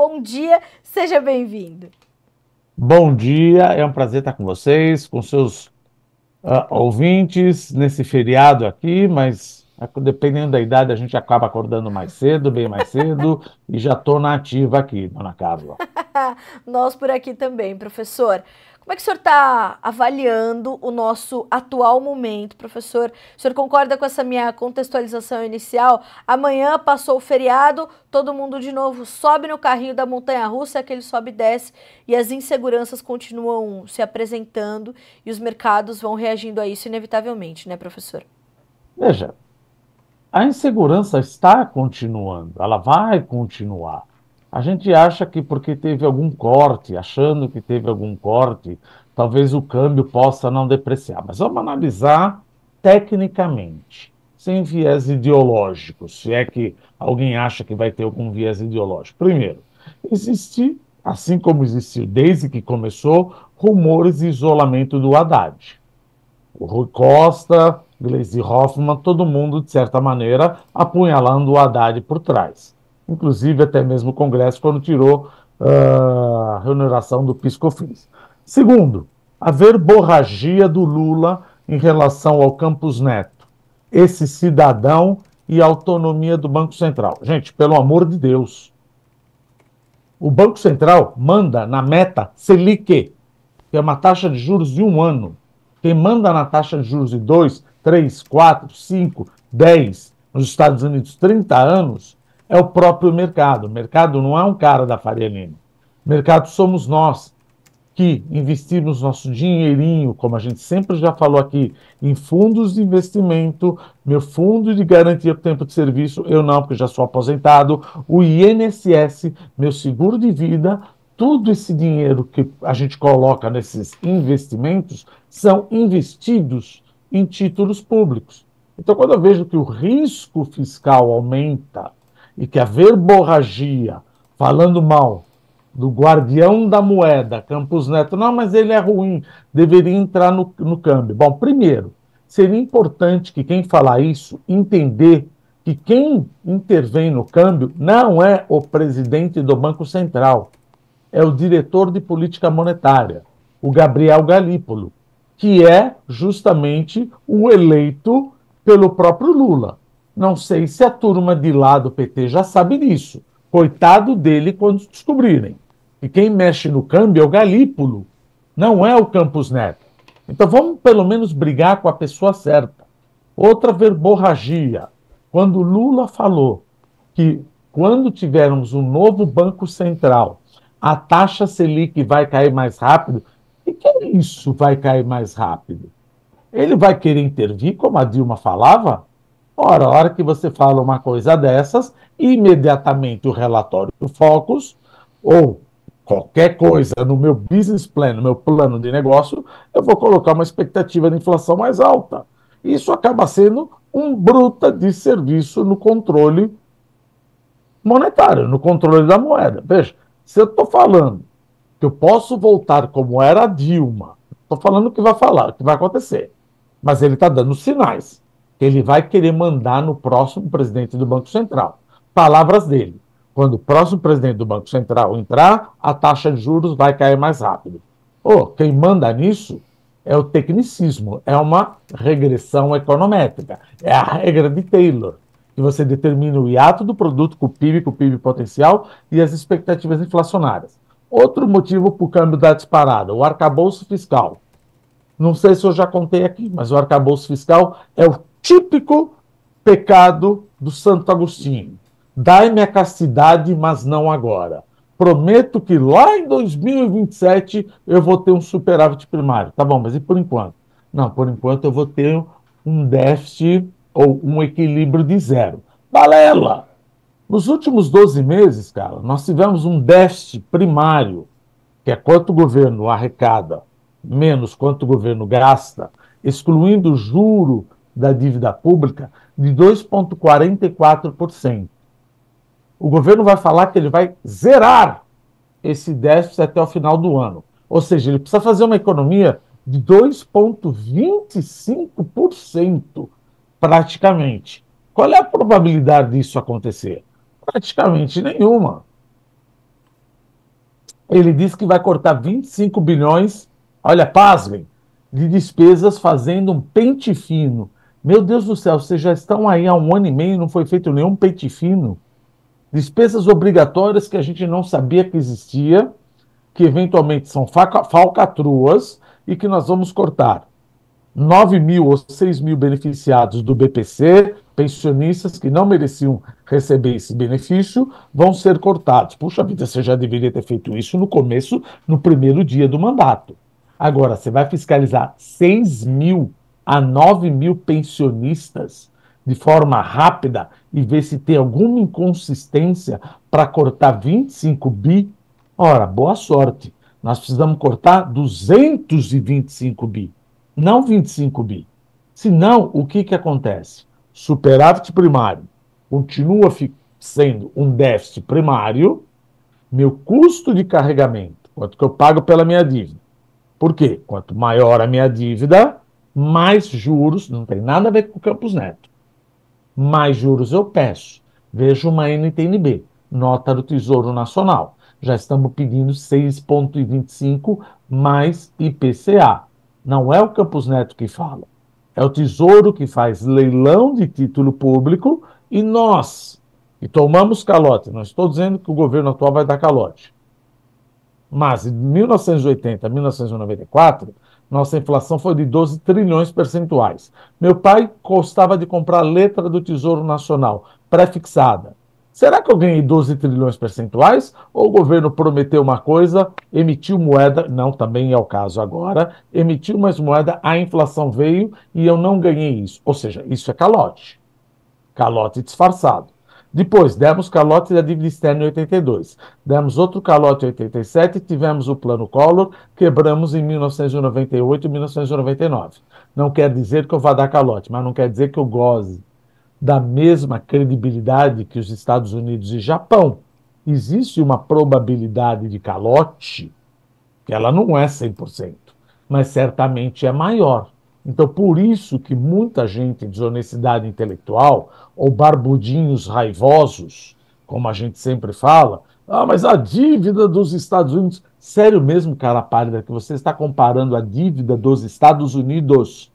bom dia, seja bem-vindo. Bom dia, é um prazer estar com vocês, com seus ouvintes nesse feriado aqui, mas dependendo da idade a gente acaba acordando mais cedo, bem mais cedo, e já estou na ativa aqui, dona Carla. Nós por aqui também, professor. Como é que o senhor está avaliando o nosso atual momento, professor? O senhor concorda com essa minha contextualização inicial? Amanhã passou o feriado, todo mundo de novo sobe no carrinho da montanha-russa, aquele sobe e desce, e as inseguranças continuam se apresentando e os mercados vão reagindo a isso inevitavelmente, né, professor? Veja, a insegurança está continuando, ela vai continuar. A gente acha que porque teve algum corte, achando que teve algum corte, talvez o câmbio possa não depreciar. Mas vamos analisar tecnicamente, sem viés ideológico, se é que alguém acha que vai ter algum viés ideológico. Primeiro, existe, assim como existiu desde que começou, rumores de isolamento do Haddad. O Rui Costa, Gleisi Hoffmann, todo mundo, de certa maneira, apunhalando o Haddad por trás. Inclusive, até mesmo o Congresso, quando tirou a remuneração do PIS/COFINS. Segundo, a verborragia do Lula em relação ao Campos Neto, esse cidadão e a autonomia do Banco Central. Gente, pelo amor de Deus, o Banco Central manda na meta Selic, que é uma taxa de juros de 1 ano. Quem manda na taxa de juros de 2, 3, 4, 5, 10, nos Estados Unidos, 30 anos, é o próprio mercado. O mercado não é um cara da Faria Lima. O mercado somos nós que investimos nosso dinheirinho, como a gente sempre já falou aqui, em fundos de investimento, meu fundo de garantia por tempo de serviço, eu não, porque já sou aposentado, o INSS, meu seguro de vida, tudo esse dinheiro que a gente coloca nesses investimentos são investidos em títulos públicos. Então, quando eu vejo que o risco fiscal aumenta e que a verborragia, falando mal do guardião da moeda, Campos Neto, não, mas ele é ruim, deveria entrar no câmbio. Bom, primeiro, seria importante que quem falar isso entender que quem intervém no câmbio não é o presidente do Banco Central, é o diretor de política monetária, o Gabriel Galípolo, que é justamente o eleito pelo próprio Lula. Não sei se a turma de lá do PT já sabe disso. Coitado dele quando descobrirem. E quem mexe no câmbio é o Galípolo, não é o Campos Neto. Então vamos pelo menos brigar com a pessoa certa. Outra verborragia. Quando Lula falou que quando tivermos um novo Banco Central, a taxa Selic vai cair mais rápido, o que é isso vai cair mais rápido? Ele vai querer intervir, como a Dilma falava? Ora, a hora que você fala uma coisa dessas, imediatamente o relatório do Focus, ou qualquer coisa no meu business plan, no meu plano de negócio, eu vou colocar uma expectativa de inflação mais alta. Isso acaba sendo um bruta de serviço no controle monetário, no controle da moeda. Veja, se eu estou falando que eu posso voltar como era a Dilma, estou falando o que vai falar, o que vai acontecer. Mas ele está dando sinais que ele vai querer mandar no próximo presidente do Banco Central. Palavras dele. Quando o próximo presidente do Banco Central entrar, a taxa de juros vai cair mais rápido. Oh, quem manda nisso é o tecnicismo, é uma regressão econométrica, é a regra de Taylor, que você determina o hiato do produto com o PIB potencial e as expectativas inflacionárias. Outro motivo para o câmbio dar disparada, o arcabouço fiscal. Não sei se eu já contei aqui, mas o arcabouço fiscal é o típico pecado do Santo Agostinho. Dai-me a castidade, mas não agora. Prometo que lá em 2027 eu vou ter um superávit primário. Tá bom, mas e por enquanto? Não, por enquanto eu vou ter um déficit ou um equilíbrio de zero. Balela! Nos últimos 12 meses, cara, nós tivemos um déficit primário, que é quanto o governo arrecada menos quanto o governo gasta, excluindo o juro da dívida pública, de 2,44%. O governo vai falar que ele vai zerar esse déficit até o final do ano. Ou seja, ele precisa fazer uma economia de 2,25% praticamente. Qual é a probabilidade disso acontecer? Praticamente nenhuma. Ele disse que vai cortar 25 bilhões, olha, pasmem, de despesas fazendo um pente fino. Meu Deus do céu, vocês já estão aí há 1 ano e meio e não foi feito nenhum pente fino. Despesas obrigatórias que a gente não sabia que existia, que eventualmente são falcatruas e que nós vamos cortar. 9 mil ou 6 mil beneficiados do BPC, pensionistas que não mereciam receber esse benefício, vão ser cortados. Puxa vida, você já deveria ter feito isso no começo, no primeiro dia do mandato. Agora, você vai fiscalizar 6 mil a 9 mil pensionistas de forma rápida e ver se tem alguma inconsistência para cortar 25 bi? Ora, boa sorte. Nós precisamos cortar 225 bi, não 25 bi. Senão, o que acontece? Superávit primário continua sendo um déficit primário, meu custo de carregamento, quanto que eu pago pela minha dívida. Por quê? Quanto maior a minha dívida, mais juros, não tem nada a ver com o Campos Neto, mais juros eu peço. Veja uma NTNB, nota do Tesouro Nacional. Já estamos pedindo 6,25 mais IPCA. Não é o Campos Neto que fala. É o Tesouro que faz leilão de título público e nós, que tomamos calote. Não estou dizendo que o governo atual vai dar calote. Mas de 1980 a 1994, nossa inflação foi de 12 trilhões percentuais. Meu pai gostava de comprar letra do Tesouro Nacional, pré-fixada. Será que eu ganhei 12 trilhões percentuais? Ou o governo prometeu uma coisa, emitiu moeda, não, também é o caso agora, emitiu mais moeda, a inflação veio e eu não ganhei isso. Ou seja, isso é calote. Calote disfarçado. Depois, demos calote da dívida externa em 82. Demos outro calote em 87, tivemos o plano Collor, quebramos em 1998 e 1999. Não quer dizer que eu vá dar calote, mas não quer dizer que eu goze da mesma credibilidade que os Estados Unidos e Japão. Existe uma probabilidade de calote, que ela não é 100%, mas certamente é maior. Então, por isso que muita gente em desonestidade intelectual, ou barbudinhos raivosos, como a gente sempre fala, mas a dívida dos Estados Unidos... Sério mesmo, cara pálida, que você está comparando a dívida dos Estados Unidos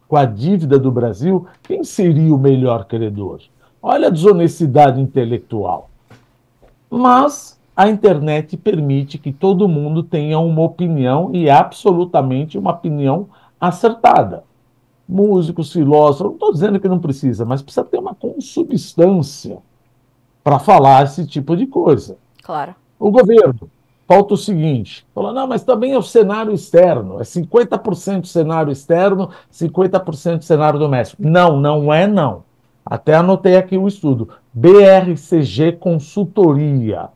com a dívida do Brasil? Quem seria o melhor credor? Olha a desonestidade intelectual. Mas a internet permite que todo mundo tenha uma opinião e absolutamente uma opinião acertada. Músicos, filósofos, não estou dizendo que não precisa, mas precisa ter uma consubstância para falar esse tipo de coisa. Claro. O governo falta o seguinte, fala, não, mas também é o cenário externo, é 50% cenário externo, 50% cenário doméstico. Não, não é não. Até anotei aqui o estudo. BRCG Consultoria.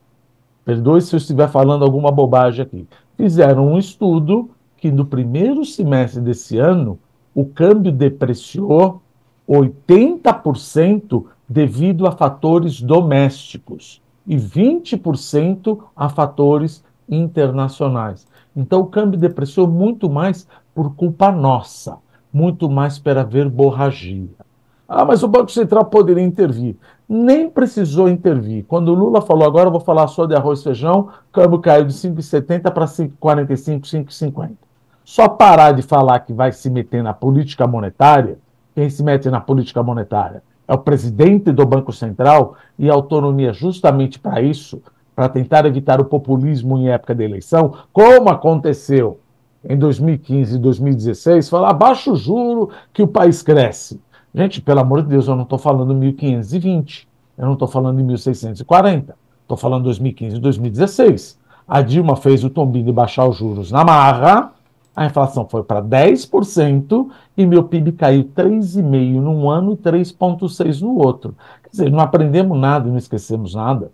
Perdoe se eu estiver falando alguma bobagem aqui. Fizeram um estudo que no primeiro semestre desse ano, o câmbio depreciou 80% devido a fatores domésticos e 20% a fatores internacionais. Então, o câmbio depreciou muito mais por culpa nossa, muito mais para verborragia. Mas o Banco Central poderia intervir. Nem precisou intervir. Quando o Lula falou, agora eu vou falar só de arroz e feijão, o câmbio caiu de 5,70 para 5,45, 5,50. Só parar de falar que vai se meter na política monetária, quem se mete na política monetária é o presidente do Banco Central e a autonomia justamente para isso, para tentar evitar o populismo em época de eleição, como aconteceu em 2015 e 2016, falar abaixa o juro que o país cresce. Gente, pelo amor de Deus, eu não estou falando 1.520, eu não estou falando de 1.640, estou falando 2015 e 2016. A Dilma fez o tombinho de baixar os juros na marra, a inflação foi para 10% e meu PIB caiu 3,5% num ano e 3,6% no outro. Quer dizer, não aprendemos nada e não esquecemos nada.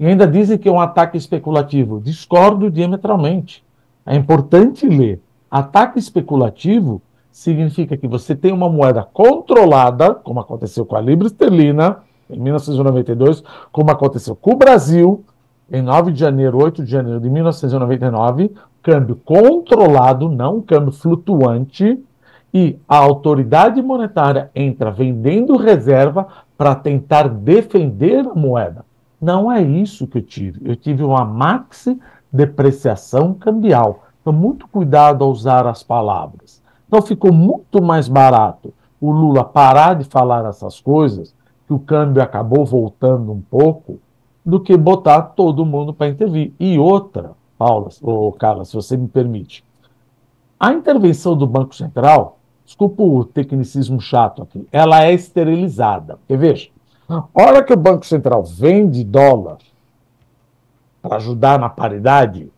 E ainda dizem que é um ataque especulativo. Discordo diametralmente. É importante ler. Ataque especulativo significa que você tem uma moeda controlada, como aconteceu com a Libra Esterlina, em 1992, como aconteceu com o Brasil, em 9 de janeiro, 8 de janeiro de 1999, câmbio controlado, não câmbio flutuante, e a autoridade monetária entra vendendo reserva para tentar defender a moeda. Não é isso que eu tive. Eu tive uma maxi depreciação cambial. Então, muito cuidado ao usar as palavras. Então, ficou muito mais barato o Lula parar de falar essas coisas, que o câmbio acabou voltando um pouco, do que botar todo mundo para intervir. E outra, Paula, ou Carla, se você me permite, a intervenção do Banco Central, desculpa o tecnicismo chato aqui, ela é esterilizada. Porque veja, a hora que o Banco Central vende dólar para ajudar na paridade,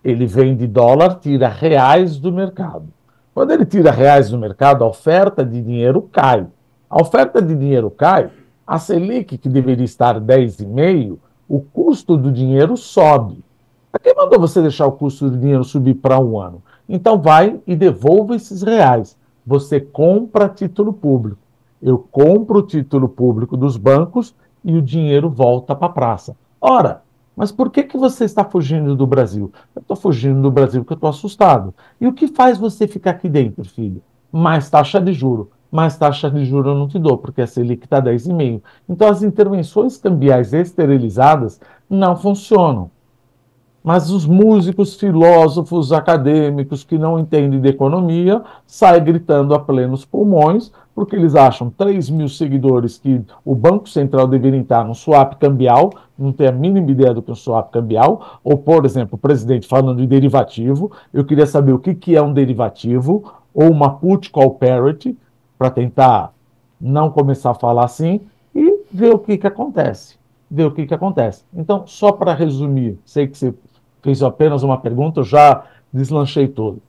ele vende dólar, tira reais do mercado. Quando ele tira reais do mercado, a oferta de dinheiro cai. A oferta de dinheiro cai, a Selic, que deveria estar 10,5, o custo do dinheiro sobe. Quem mandou você deixar o custo do dinheiro subir para um ano? Então vai e devolva esses reais. Você compra título público. Eu compro o título público dos bancos e o dinheiro volta para a praça. Ora, mas por que você está fugindo do Brasil? Eu estou fugindo do Brasil porque eu estou assustado. E o que faz você ficar aqui dentro, filho? Mais taxa de juro. Mais taxa de juro eu não te dou, porque a Selic está 10,5. Então as intervenções cambiais esterilizadas não funcionam. Mas os músicos, filósofos, acadêmicos que não entendem de economia saem gritando a plenos pulmões, porque eles acham 3 mil seguidores que o Banco Central deveria entrar no swap cambial, não tem a mínima ideia do que é um swap cambial, ou, por exemplo, o presidente falando de derivativo. Eu queria saber o que é um derivativo, ou uma put call parity, para tentar não começar a falar assim, e ver o que acontece. Ver o que acontece. Então, só para resumir, sei que você fez apenas uma pergunta, eu já deslanchei todo.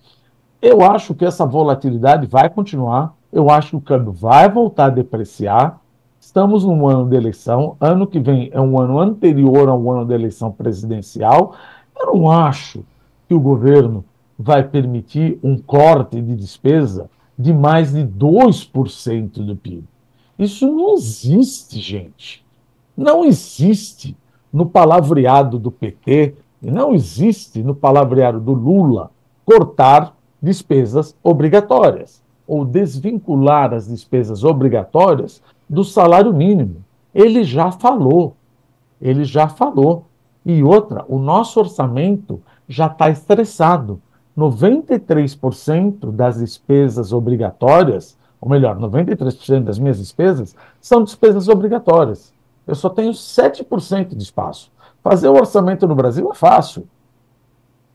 Eu acho que essa volatilidade vai continuar, eu acho que o câmbio vai voltar a depreciar. Estamos num ano de eleição, ano que vem é um ano anterior ao ano da eleição presidencial. Eu não acho que o governo vai permitir um corte de despesa de mais de 2% do PIB. Isso não existe, gente. Não existe no palavreado do PT, e não existe no palavreado do Lula cortar despesas obrigatórias ou desvincular as despesas obrigatórias do salário mínimo. Ele já falou, ele já falou. E outra, o nosso orçamento já está estressado. 93% das despesas obrigatórias, ou melhor, 93% das minhas despesas são despesas obrigatórias. Eu só tenho 7% de espaço. Fazer o orçamento no Brasil é fácil.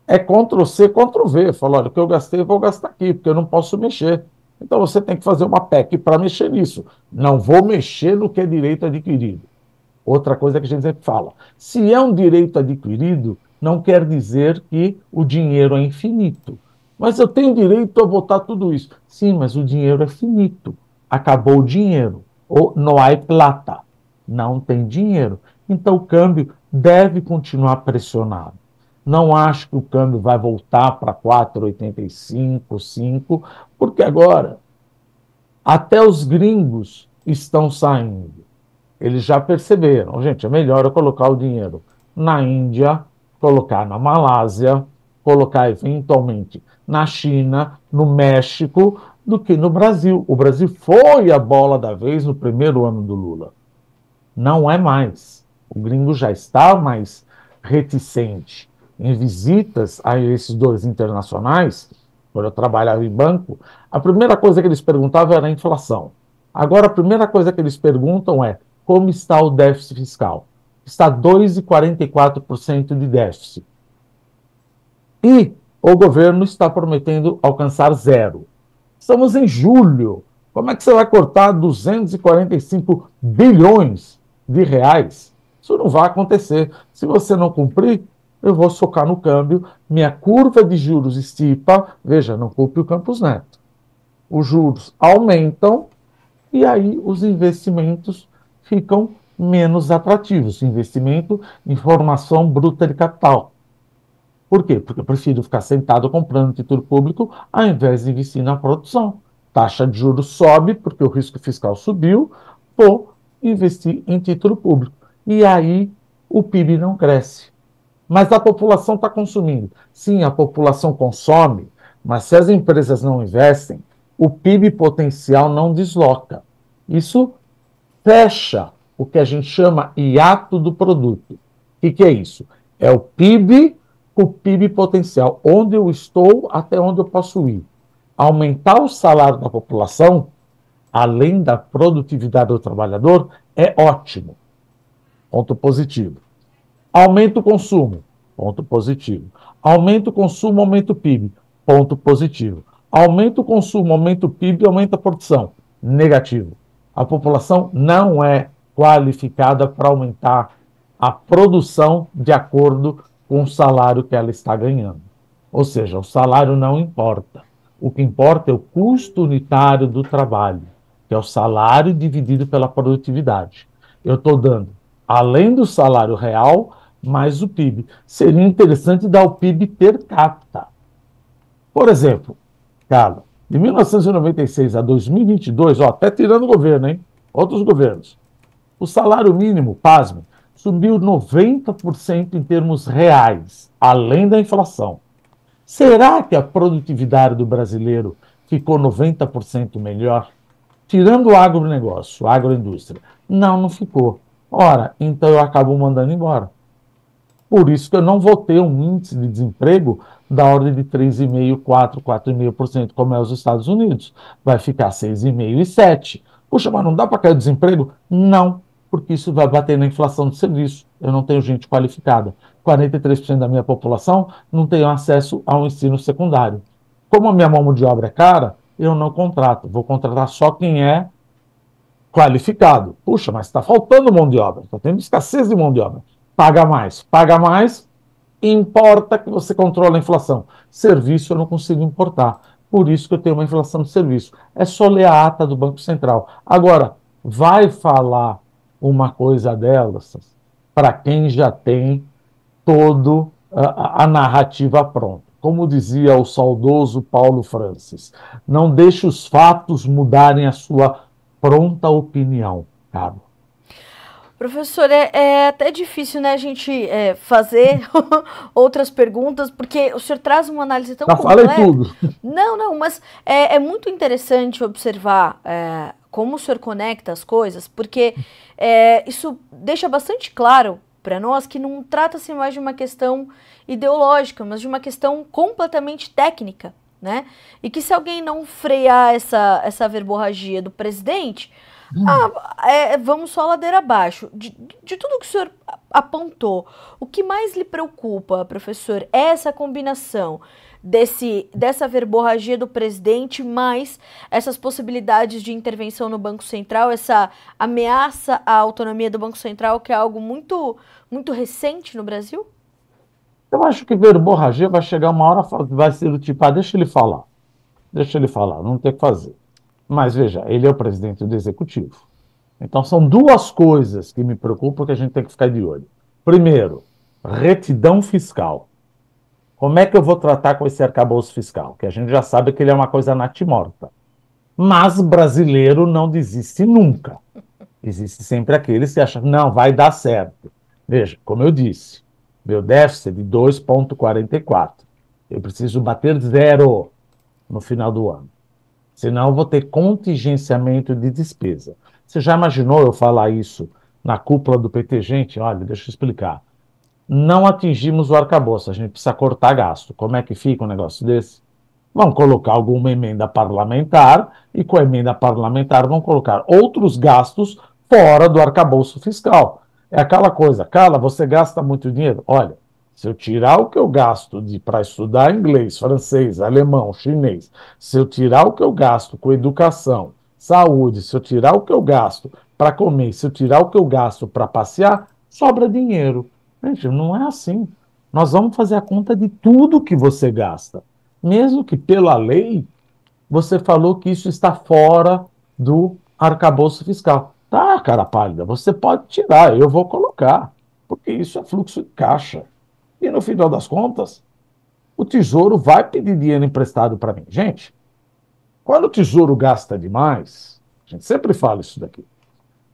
É Ctrl+C, Ctrl+V. Fala, olha, o que eu gastei, eu vou gastar aqui, porque eu não posso mexer. Então você tem que fazer uma PEC para mexer nisso. Não vou mexer no que é direito adquirido. Outra coisa que a gente sempre fala. Se é um direito adquirido, não quer dizer que o dinheiro é infinito. Mas eu tenho direito a votar tudo isso. Sim, mas o dinheiro é finito. Acabou o dinheiro. Ou não há plata. Não tem dinheiro. Então o câmbio deve continuar pressionado. Não acho que o câmbio vai voltar para 4,85, 5, porque agora até os gringos estão saindo. Eles já perceberam, gente, é melhor eu colocar o dinheiro na Índia, colocar na Malásia, colocar eventualmente na China, no México, do que no Brasil. O Brasil foi a bola da vez no primeiro ano do Lula. Não é mais. O gringo já está mais reticente. Em visitas a esses dois internacionais, quando eu trabalhava em banco, a primeira coisa que eles perguntavam era a inflação. Agora, a primeira coisa que eles perguntam é como está o déficit fiscal. Está 2,44% de déficit. E o governo está prometendo alcançar zero. Estamos em julho. Como é que você vai cortar 245 bilhões de reais? Isso não vai acontecer. Se você não cumprir, eu vou socar no câmbio. Minha curva de juros estipa. Veja, não culpe o Campos Neto. Os juros aumentam e aí os investimentos ficam menos atrativos. Investimento em formação bruta de capital. Por quê? Porque eu prefiro ficar sentado comprando título público ao invés de investir na produção. Taxa de juros sobe porque o risco fiscal subiu, vou investir em título público. E aí o PIB não cresce. Mas a população está consumindo. Sim, a população consome, mas se as empresas não investem, o PIB potencial não desloca. Isso fecha o que a gente chama hiato do produto. O que é isso? É o PIB o PIB potencial, onde eu estou, até onde eu posso ir. Aumentar o salário da população, além da produtividade do trabalhador, é ótimo. Ponto positivo. Aumenta o consumo, ponto positivo. Aumenta o consumo, aumenta o PIB, ponto positivo. Aumenta o consumo, aumenta o PIB, aumenta a produção, negativo. A população não é qualificada para aumentar a produção de acordo com o salário que ela está ganhando. Ou seja, o salário não importa. O que importa é o custo unitário do trabalho, que é o salário dividido pela produtividade. Eu estou dando, além do salário real, mais o PIB. Seria interessante dar o PIB per capita. Por exemplo, Carla, de 1996 a 2022, ó, até tirando o governo, hein? Outros governos. O salário mínimo, pasme, subiu 90% em termos reais, além da inflação. Será que a produtividade do brasileiro ficou 90% melhor? Tirando o agronegócio, a agroindústria. Não, não ficou. Ora, então eu acabo mandando embora. Por isso que eu não vou ter um índice de desemprego da ordem de 3,5%, 4%, 4,5%, como é os Estados Unidos. Vai ficar 6,5% e 7%. Puxa, mas não dá para cair o desemprego? Não, porque isso vai bater na inflação de serviço. Eu não tenho gente qualificada. 43% da minha população não tem acesso ao ensino secundário. Como a minha mão de obra é cara, eu não contrato. Vou contratar só quem é qualificado. Puxa, mas está faltando mão de obra, está tendo escassez de mão de obra. Paga mais, importa que você controle a inflação. Serviço eu não consigo importar. Por isso que eu tenho uma inflação de serviço. É só ler a ata do Banco Central. Agora, vai falar uma coisa delas para quem já tem toda a narrativa pronta. Como dizia o saudoso Paulo Francis, não deixe os fatos mudarem a sua pronta opinião, Carlos. Professor, é até difícil, né, a gente fazer outras perguntas, porque o senhor traz uma análise tão completa. Já falei tudo. Não, mas é muito interessante observar como o senhor conecta as coisas, porque isso deixa bastante claro para nós que não trata-se mais de uma questão ideológica, mas de uma questão completamente técnica, né? E que se alguém não frear essa verborragia do presidente, vamos só ladeira abaixo. De tudo que o senhor apontou, o que mais lhe preocupa, professor, é essa combinação dessa verborragia do presidente, mais essas possibilidades de intervenção no Banco Central, essa ameaça à autonomia do Banco Central, que é algo muito, muito recente no Brasil? Eu acho que verborragia vai chegar uma hora, vai ser do tipo, deixa ele falar, não tem o que fazer. Mas veja, ele é o presidente do executivo. Então são duas coisas que me preocupam que a gente tem que ficar de olho. Primeiro, retidão fiscal. Como é que eu vou tratar com esse arcabouço fiscal? Que a gente já sabe que ele é uma coisa natimorta. Mas brasileiro não desiste nunca. Existe sempre aqueles que acham, não, vai dar certo. Veja, como eu disse, meu déficit é de 2,44. Eu preciso bater 0 no final do ano. Senão eu vou ter contingenciamento de despesa. Você já imaginou eu falar isso na cúpula do PT? Gente, olha, deixa eu explicar. Não atingimos o arcabouço, a gente precisa cortar gasto. Como é que fica um negócio desse? Vão colocar alguma emenda parlamentar e com a emenda parlamentar vão colocar outros gastos fora do arcabouço fiscal. É aquela coisa, Carla, você gasta muito dinheiro? Olha, se eu tirar o que eu gasto para estudar inglês, francês, alemão, chinês, se eu tirar o que eu gasto com educação, saúde, se eu tirar o que eu gasto para comer, se eu tirar o que eu gasto para passear, sobra dinheiro. Gente, não é assim. Nós vamos fazer a conta de tudo que você gasta. Mesmo que pela lei, você falou que isso está fora do arcabouço fiscal. Tá, cara pálida, você pode tirar, eu vou colocar, porque isso é fluxo de caixa. E no final das contas, o Tesouro vai pedir dinheiro emprestado para mim. Gente, quando o Tesouro gasta demais, a gente sempre fala isso daqui,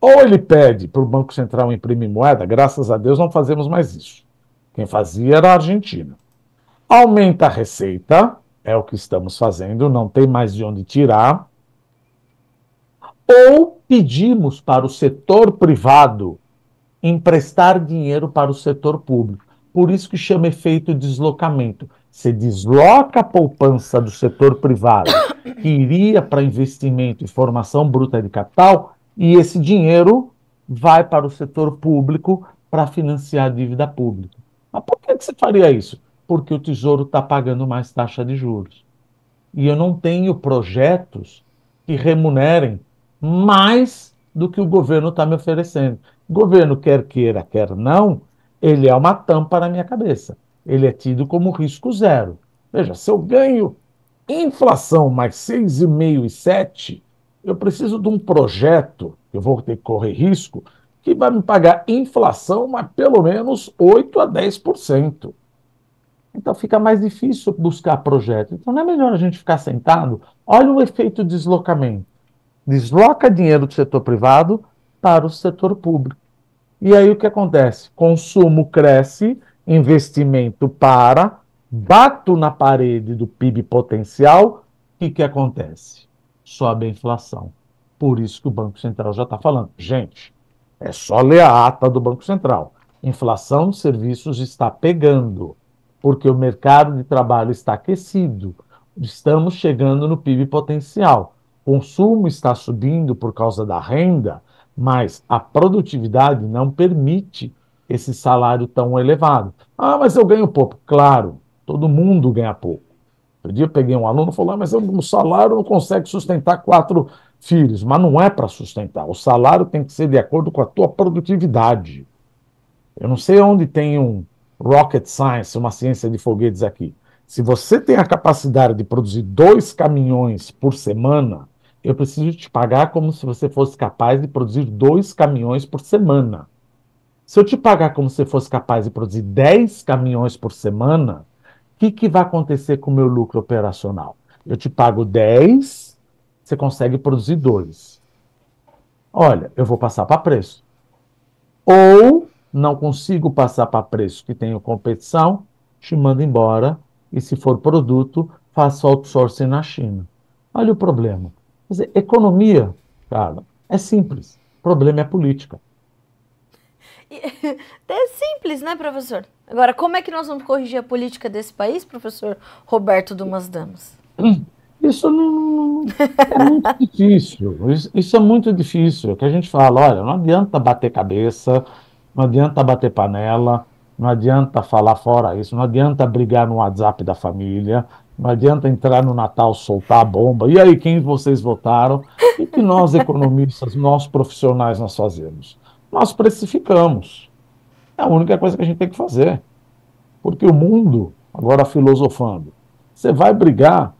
ou ele pede para o Banco Central imprimir moeda, graças a Deus não fazemos mais isso. Quem fazia era a Argentina. Aumenta a receita, é o que estamos fazendo, não tem mais de onde tirar. Ou pedimos para o setor privado emprestar dinheiro para o setor público. Por isso que chama efeito deslocamento. Você desloca a poupança do setor privado, que iria para investimento em formação bruta de capital, e esse dinheiro vai para o setor público para financiar a dívida pública. Mas por que você faria isso? Porque o Tesouro está pagando mais taxa de juros. E eu não tenho projetos que remunerem mais do que o governo está me oferecendo. O governo, quer queira, quer não, ele é uma tampa na minha cabeça. Ele é tido como risco zero. Veja, se eu ganho inflação mais 6,5 e 7, eu preciso de um projeto, eu vou ter que correr risco, que vai me pagar inflação, mas pelo menos 8 a 10%. Então fica mais difícil buscar projeto. Então não é melhor a gente ficar sentado? Olha o efeito deslocamento. Desloca dinheiro do setor privado para o setor público. E aí o que acontece? Consumo cresce, investimento para, bato na parede do PIB potencial, o que acontece? Sobe a inflação. Por isso que o Banco Central já está falando. Gente, é só ler a ata do Banco Central. Inflação de serviços está pegando, porque o mercado de trabalho está aquecido. Estamos chegando no PIB potencial. O consumo está subindo por causa da renda, mas a produtividade não permite esse salário tão elevado. Ah, mas eu ganho pouco. Claro, todo mundo ganha pouco. Outro dia eu peguei um aluno e falou, mas o salário não consegue sustentar 4 filhos. Mas não é para sustentar. O salário tem que ser de acordo com a tua produtividade. Eu não sei onde tem um rocket science, uma ciência de foguetes aqui. Se você tem a capacidade de produzir 2 caminhões por semana, eu preciso te pagar como se você fosse capaz de produzir 2 caminhões por semana. Se eu te pagar como se você fosse capaz de produzir 10 caminhões por semana, o que vai acontecer com o meu lucro operacional? Eu te pago 10, você consegue produzir 2. Olha, eu vou passar para preço. Ou não consigo passar para preço que tenho competição, te mando embora e, se for produto, faço outsourcing na China. Olha o problema. Quer dizer, economia, cara, é simples. O problema é política. É simples, né, professor? Agora, como é que nós vamos corrigir a política desse país, professor Roberto Dumas Damas? Isso não é muito difícil. Isso é muito difícil. É que a gente fala, olha, não adianta bater cabeça, não adianta bater panela, não adianta falar fora isso, não adianta brigar no WhatsApp da família, não adianta entrar no Natal soltar a bomba. E aí, quem vocês votaram? O que nós, economistas, nós profissionais, nós fazemos? Nós precificamos. É a única coisa que a gente tem que fazer. Porque o mundo, agora filosofando, você vai brigar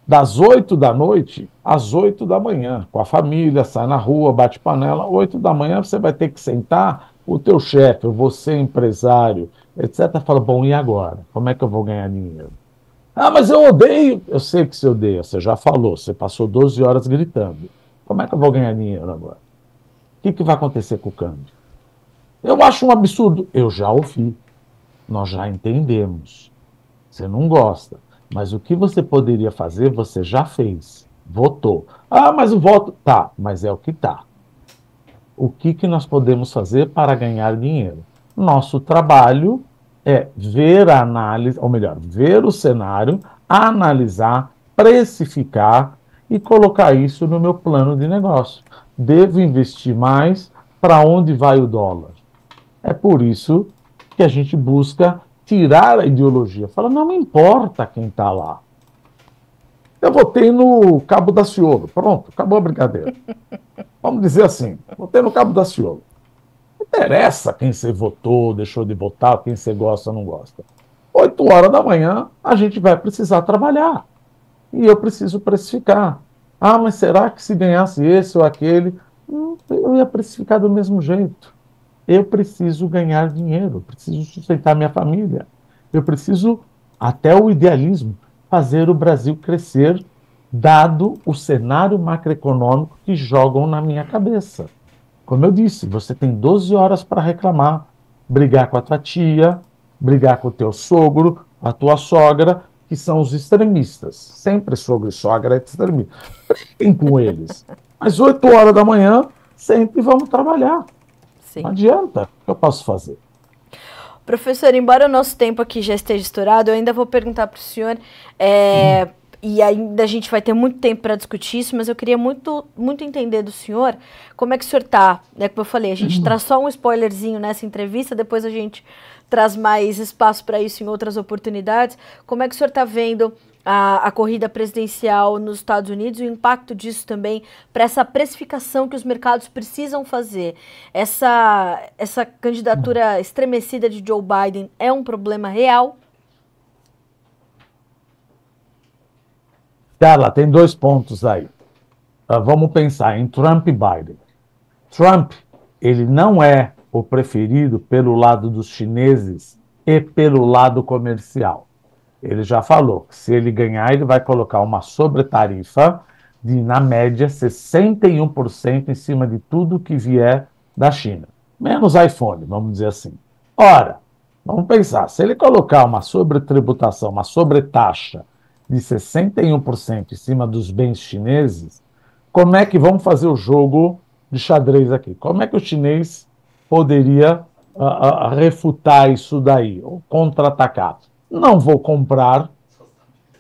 das 8 da noite às 8 da manhã, com a família, sai na rua, bate panela, 8 da manhã você vai ter que sentar, o teu chefe, você empresário, etc., fala, bom, e agora? Como é que eu vou ganhar dinheiro? Ah, mas eu odeio. Eu sei que você odeia, você já falou, você passou 12 horas gritando. Como é que eu vou ganhar dinheiro agora? O que vai acontecer com o câmbio? Eu acho um absurdo. Eu já ouvi, nós já entendemos. Você não gosta. Mas o que você poderia fazer, você já fez. Votou. Ah, mas o voto. Tá, mas é o que tá. O que nós podemos fazer para ganhar dinheiro? Nosso trabalho é ver a análise, ou melhor, ver o cenário, analisar, precificar e colocar isso no meu plano de negócio. Devo investir mais? Para onde vai o dólar? É por isso que a gente busca tirar a ideologia. Fala, não me importa quem está lá. Eu votei no Cabo Daciolo. Pronto, acabou a brincadeira. Vamos dizer assim, votei no Cabo Daciolo. Não interessa quem você votou, deixou de votar, quem você gosta ou não gosta. 8 horas da manhã, a gente vai precisar trabalhar. E eu preciso precificar. Ah, mas será que se ganhasse esse ou aquele, eu ia precificar do mesmo jeito. Eu preciso ganhar dinheiro, eu preciso sustentar minha família. Eu preciso, até o idealismo, fazer o Brasil crescer, dado o cenário macroeconômico que jogam na minha cabeça. Como eu disse, você tem 12 horas para reclamar, brigar com a tua tia, brigar com o teu sogro, a tua sogra, que são os extremistas. Sempre sogro e sogra é extremista. Briguem com eles. Às 8 horas da manhã, sempre vamos trabalhar. Sim. Não adianta. O que eu posso fazer? Professor, embora o nosso tempo aqui já esteja estourado, eu ainda vou perguntar para o senhor, e ainda a gente vai ter muito tempo para discutir isso, mas eu queria muito, muito entender do senhor como é que o senhor está, né, como eu falei, a gente traz só um spoilerzinho nessa entrevista, depois a gente traz mais espaço para isso em outras oportunidades. Como é que o senhor está vendo a corrida presidencial nos Estados Unidos e o impacto disso também para essa precificação que os mercados precisam fazer? Essa candidatura estremecida de Joe Biden é um problema real? Carla, tem 2 pontos aí. Vamos pensar em Trump e Biden. Trump, ele não é o preferido pelo lado dos chineses e pelo lado comercial. Ele já falou que se ele ganhar, ele vai colocar uma sobretarifa de, na média, 61% em cima de tudo que vier da China. Menos iPhone, vamos dizer assim. Ora, vamos pensar, se ele colocar uma sobretributação, uma sobretaxa de 61% em cima dos bens chineses, como é que vamos fazer o jogo de xadrez aqui? Como é que o chinês poderia refutar isso daí, ou contra-atacar? Não vou comprar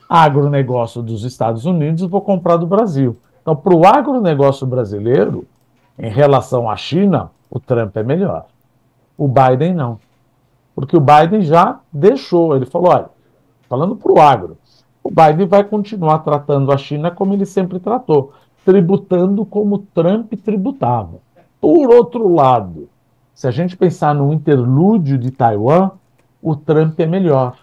agronegócio dos Estados Unidos, vou comprar do Brasil. Então, para o agronegócio brasileiro, em relação à China, o Trump é melhor. O Biden não. Porque o Biden já deixou, ele falou, olha, falando para o agro, o Biden vai continuar tratando a China como ele sempre tratou, tributando como Trump tributava. Por outro lado, se a gente pensar no interlúdio de Taiwan, o Trump é melhor.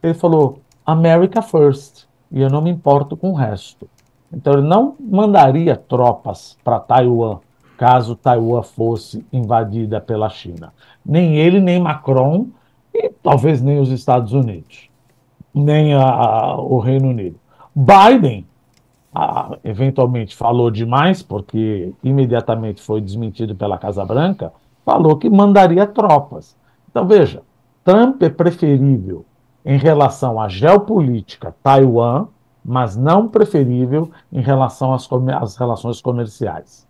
Ele falou, America first, e eu não me importo com o resto. Então ele não mandaria tropas para Taiwan, caso Taiwan fosse invadida pela China. Nem ele, nem Macron, e talvez nem os Estados Unidos, nem o Reino Unido. Biden, eventualmente falou demais, porque imediatamente foi desmentido pela Casa Branca, falou que mandaria tropas. Então, veja, Trump é preferível em relação à geopolítica Taiwan, mas não preferível em relação às relações comerciais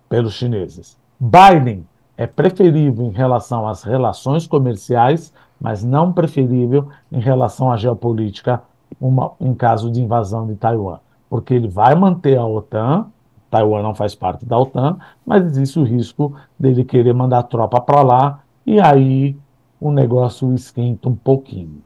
pelos chineses. Biden é preferível em relação às relações comerciais, mas não preferível em relação à geopolítica em caso de invasão de Taiwan. Porque ele vai manter a OTAN, Taiwan não faz parte da OTAN, mas existe o risco dele querer mandar tropa para lá, e aí o negócio esquenta um pouquinho.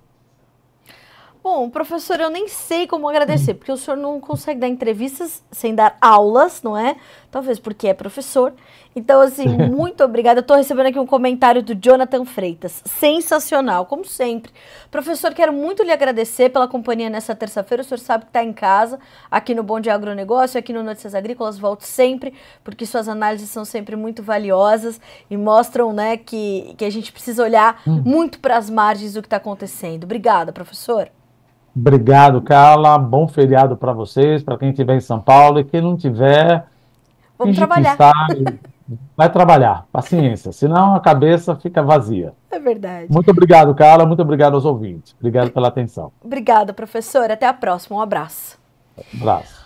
Bom, professor, eu nem sei como agradecer, porque o senhor não consegue dar entrevistas sem dar aulas, não é? Talvez porque é professor. Então, assim, muito obrigada. Eu estou recebendo aqui um comentário do Jonathan Freitas. Sensacional, como sempre. Professor, quero muito lhe agradecer pela companhia nessa terça-feira. O senhor sabe que está em casa, aqui no Bom Dia Agronegócio, aqui no Notícias Agrícolas. Volto sempre, porque suas análises são sempre muito valiosas e mostram, né, que a gente precisa olhar muito para as margens do que está acontecendo. Obrigada, professor. Obrigado, Carla. Bom feriado para vocês, para quem estiver em São Paulo, e quem não tiver, Vamos finge que trabalhar. está, vai trabalhar. Paciência, senão a cabeça fica vazia. É verdade. Muito obrigado, Carla. Muito obrigado aos ouvintes. Obrigado pela atenção. Obrigada, professor. Até a próxima. Um abraço. Um abraço.